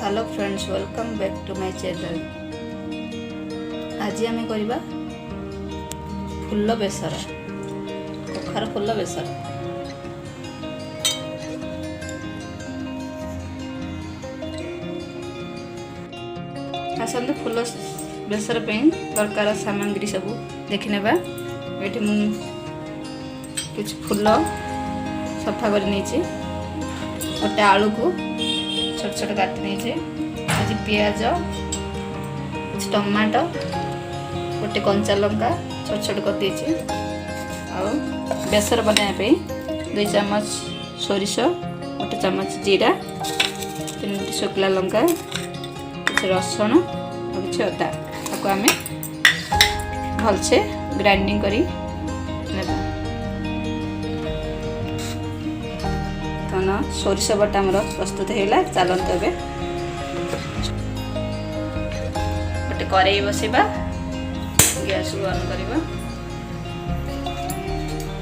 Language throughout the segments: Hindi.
Hello friends, welcome back to my channel. आज आम करवा फुल बेसर, कखार फुल बेसर। आसतु फुल बेसर दरकार सामग्री सब देखने। ये कुछ फुल सफा कर गोटे आलू को छोट छोट काटी नहीं। आज पियाज, टमाटो, गोटे कंचा लंका छोट छोट कर देछि। बेसर बनाने 2 चम्मच सोरिष, गोटे चम्मच जीरा, 3 शुखला लंका, कुछ रसुण और कुछ अदा। ताको आमे भलसे ग्राइंडिंग करी नेबा। सोरिष बटा आमर प्रस्तुत होगा। चलते ए गोटे कड़ाई बसवा, गैस को ऑन करवा।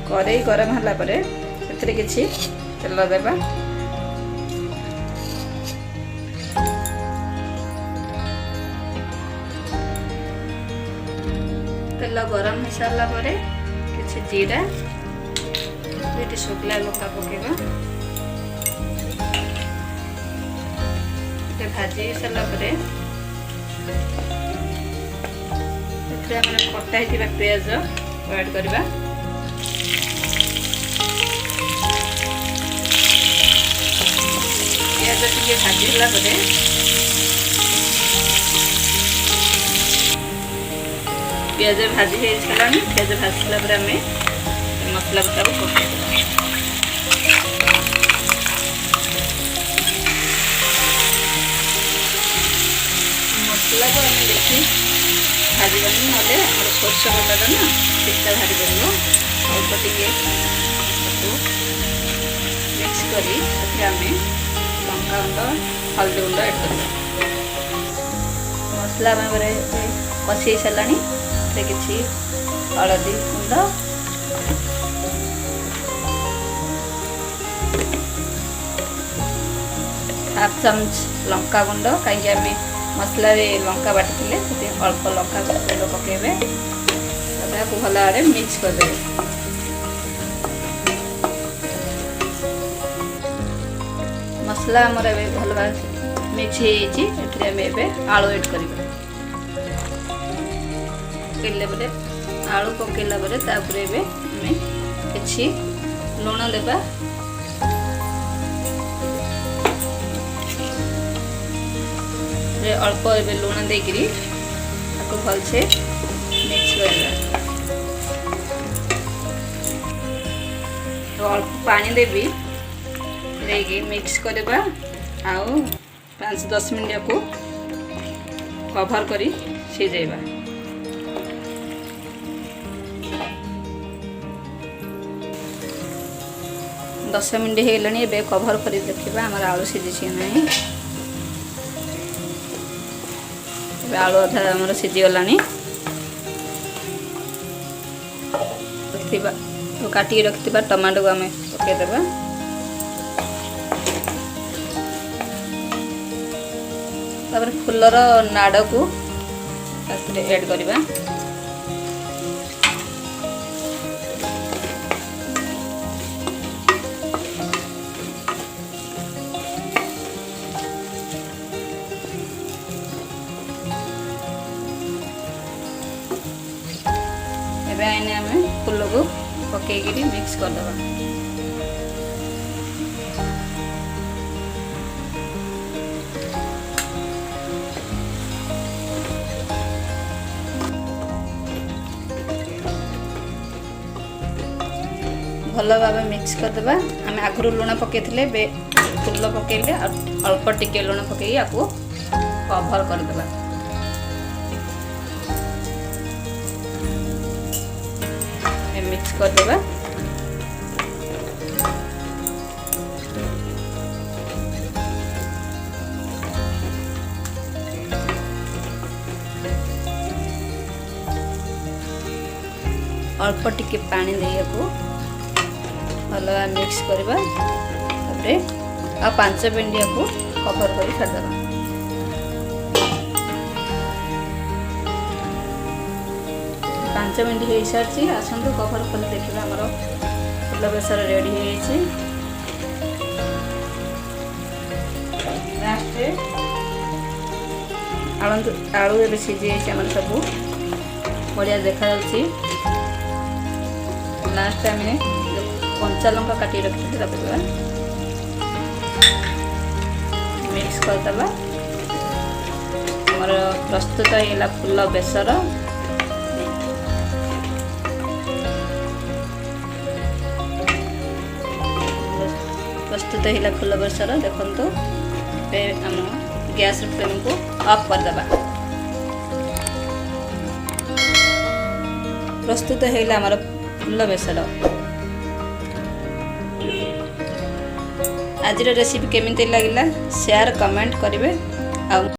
कड़ाई गरम होला परे से किछि तेल देवा। तेल गरम हो सारा परे किछि जीरा, 2 शुखला लंका पकेबा। भाजी सारा कटा है पियाज ऐड करवा। पियाज टे भाजी है पियाज भाजी हो सारा। पियाज भाजी सारा आम मसला बटा को पकड़ मसला को आम देखी भाजबानी ना सोरष बटाटा ना पिता बाहरी पड़ो। अल्प टे मिक्स करी आम लंका गुंड, हल्दी गुंड ऐड कर। मसला कषि सारा किसी हलदी गुंड, हाफ चम्मच लंका गुंड, कहीं आम मसला लंका बाटी अल्प लंका गुंड पकेबे। भल भाव मिक्स करदे। मसला आमर भल भाव मिक्स हो आलू ऐड कर। आलू पकईला किसी लुण देवा। अल्प लुण देकरी भलसे मिक्स करवा। तो अल्प पानी देवी देगी मिक्स करवा। आउ 5-10 मिनट को कवर करी सिझेबा। दस मिनट हो गलानी। कवर कर देखा आम आलू सिझी ना। आलू अधा आमर सिझीगला। काटिकी रखि टमाटो को आम पकईदेवा। तापर फुलर नाड़ को ऐड करवा। आने आम फुल को पकईकरी मिक्स करदे। भल भाव मिक्स करदे। आम आगु लुण पकई फुल पकईले अल्प टिके लुण पकई आपको कवर करदे। मिक्स करदे। अल्प टिके पानी दे भल मिक्स करवा। 5 मिनट को कवर कर छाड़देवा। 5 मिनट हो सारी आसतु कभर खोली देखिए आमर फुल बेसर रेडी हो आलू ए सीझी आम सब बढ़िया देखा लास्ट आम कंचा लंका काटी रखी मिक्स करदे आमर प्रस्तुत होगा फुल बेसर प्रस्तुत होगा फुल बेसर देखो आम गैस फ्लेम को ऑफ करदे प्रस्तुत होगा आमर फुल बेसर आज रेसिपी केमिति लगिला शेयर कमेंट करेंगे।